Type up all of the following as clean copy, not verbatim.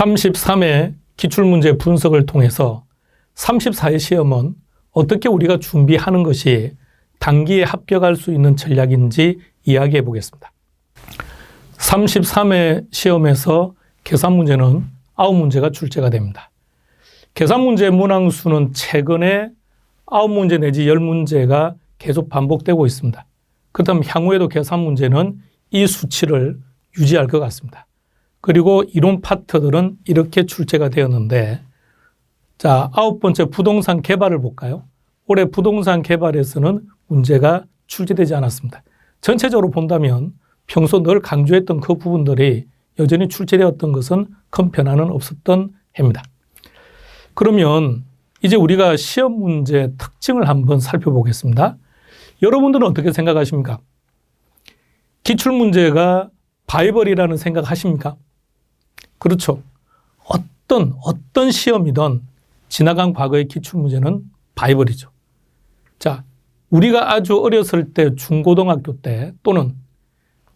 33회 기출문제 분석을 통해서 34회 시험은 어떻게 우리가 준비하는 것이 단기에 합격할 수 있는 전략인지 이야기해 보겠습니다. 33회 시험에서 계산문제는 9문제가 출제가 됩니다. 계산문제 문항수는 최근에 9문제 내지 10문제가 계속 반복되고 있습니다. 그렇다면 향후에도 계산문제는 이 수치를 유지할 것 같습니다. 그리고 이론 파트들은 이렇게 출제가 되었는데, 자, 9번째 부동산 개발을 볼까요? 올해 부동산 개발에서는 문제가 출제되지 않았습니다. 전체적으로 본다면 평소 늘 강조했던 그 부분들이 여전히 출제되었던 것은 큰 변화는 없었던 해입니다. 그러면 이제 우리가 시험 문제 특징을 한번 살펴보겠습니다. 여러분들은 어떻게 생각하십니까? 기출문제가 바이벌이라는 생각 하십니까? 그렇죠. 어떤 시험이든 지나간 과거의 기출문제는 바이벌이죠. 자, 우리가 아주 어렸을 때 중고등학교 때 또는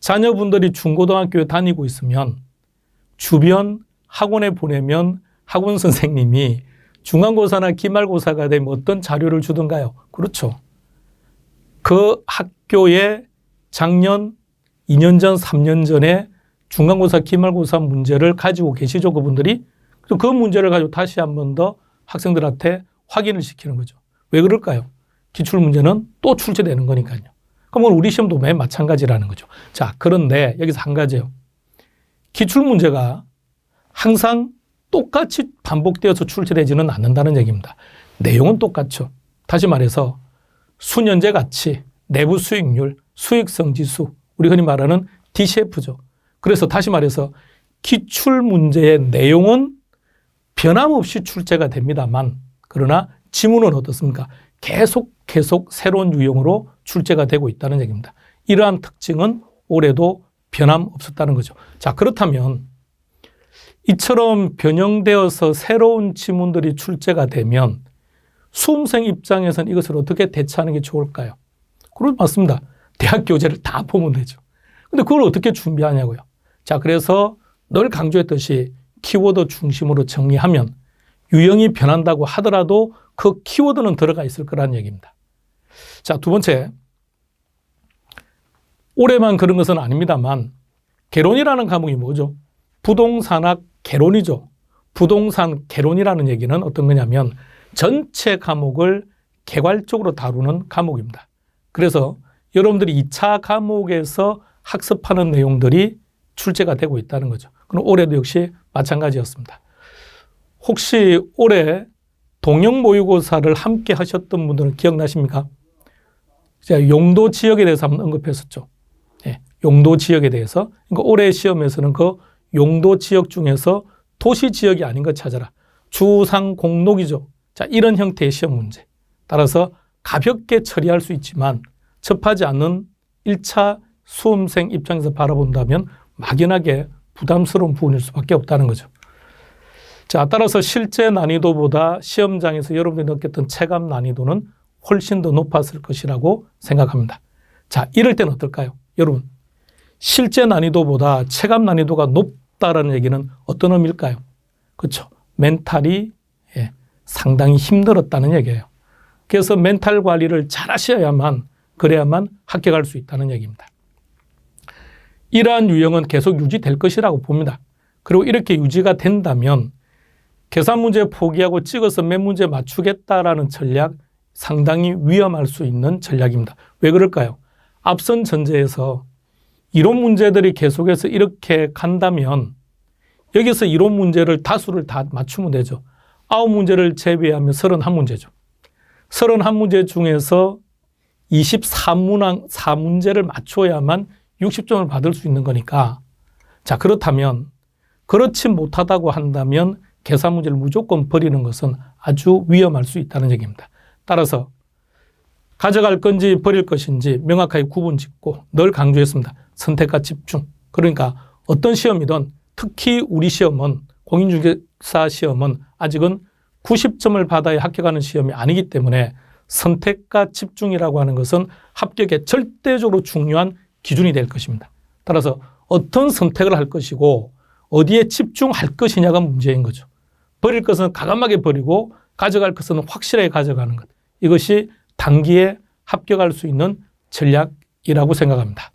자녀분들이 중고등학교에 다니고 있으면 주변 학원에 보내면 학원 선생님이 중간고사나 기말고사가 되면 어떤 자료를 주던가요? 그렇죠. 그 학교에 작년, 2년 전, 3년 전에 중간고사, 기말고사 문제를 가지고 계시죠, 그분들이? 그 문제를 가지고 다시 한 번 더 학생들한테 확인을 시키는 거죠. 왜 그럴까요? 기출문제는 또 출제되는 거니까요. 그럼 우리 시험도 맨 마찬가지라는 거죠. 자, 그런데 여기서 한 가지요. 기출문제가 항상 똑같이 반복되어서 출제되지는 않는다는 얘기입니다. 내용은 똑같죠. 다시 말해서 수년제 가치, 내부 수익률, 수익성 지수, 우리 흔히 말하는 DCF죠. 그래서 다시 말해서 기출문제의 내용은 변함없이 출제가 됩니다만, 그러나 지문은 어떻습니까? 계속 새로운 유형으로 출제가 되고 있다는 얘기입니다. 이러한 특징은 올해도 변함없었다는 거죠. 자, 그렇다면 이처럼 변형되어서 새로운 지문들이 출제가 되면 수험생 입장에서는 이것을 어떻게 대처하는 게 좋을까요? 그건 맞습니다. 대학 교재를 다 보면 되죠. 근데 그걸 어떻게 준비하냐고요. 자, 그래서 늘 강조했듯이 키워드 중심으로 정리하면 유형이 변한다고 하더라도 그 키워드는 들어가 있을 거라는 얘기입니다. 자, 두 번째. 올해만 그런 것은 아닙니다만 개론이라는 과목이 뭐죠? 부동산학 개론이죠. 부동산 개론이라는 얘기는 어떤 거냐면 전체 과목을 개괄적으로 다루는 과목입니다. 그래서 여러분들이 2차 과목에서 학습하는 내용들이 출제가 되고 있다는 거죠. 그럼 올해도 역시 마찬가지였습니다. 혹시 올해 동형 모의고사를 함께 하셨던 분들은 기억나십니까? 제가 용도 지역에 대해서 한번 언급했었죠. 예, 용도 지역에 대해서. 그러니까 올해 시험에서는 그 용도 지역 중에서 도시 지역이 아닌 것 찾아라. 주상 공록이죠. 자, 이런 형태의 시험 문제. 따라서 가볍게 처리할 수 있지만 접하지 않는 1차 수험생 입장에서 바라본다면 막연하게 부담스러운 부분일 수밖에 없다는 거죠. 자, 따라서 실제 난이도보다 시험장에서 여러분들이 느꼈던 체감 난이도는 훨씬 더 높았을 것이라고 생각합니다. 자, 이럴 때는 어떨까요? 여러분, 실제 난이도보다 체감 난이도가 높다라는 얘기는 어떤 의미일까요? 그렇죠. 멘탈이 상당히 힘들었다는 얘기예요. 그래서 멘탈 관리를 잘 하셔야만, 그래야만 합격할 수 있다는 얘기입니다. 이러한 유형은 계속 유지될 것이라고 봅니다. 그리고 이렇게 유지가 된다면 계산 문제 포기하고 찍어서 몇 문제 맞추겠다라는 전략 상당히 위험할 수 있는 전략입니다. 왜 그럴까요? 앞선 전제에서 이론 문제들이 계속해서 이렇게 간다면 여기서 이론 문제를 다수를 다 맞추면 되죠. 9문제를 제외하면 31문제죠. 31문제 중에서 24문제를 맞춰야만 60점을 받을 수 있는 거니까, 자, 그렇다면 그렇지 못하다고 한다면 계산 문제를 무조건 버리는 것은 아주 위험할 수 있다는 얘기입니다. 따라서 가져갈 건지 버릴 것인지 명확하게 구분 짓고 늘 강조했습니다. 선택과 집중. 그러니까 어떤 시험이든 특히 우리 시험은 공인중개사 시험은 아직은 90점을 받아야 합격하는 시험이 아니기 때문에 선택과 집중이라고 하는 것은 합격에 절대적으로 중요한 기준이 될 것입니다. 따라서 어떤 선택을 할 것이고 어디에 집중할 것이냐가 문제인 거죠. 버릴 것은 과감하게 버리고 가져갈 것은 확실하게 가져가는 것. 이것이 단기에 합격할 수 있는 전략이라고 생각합니다.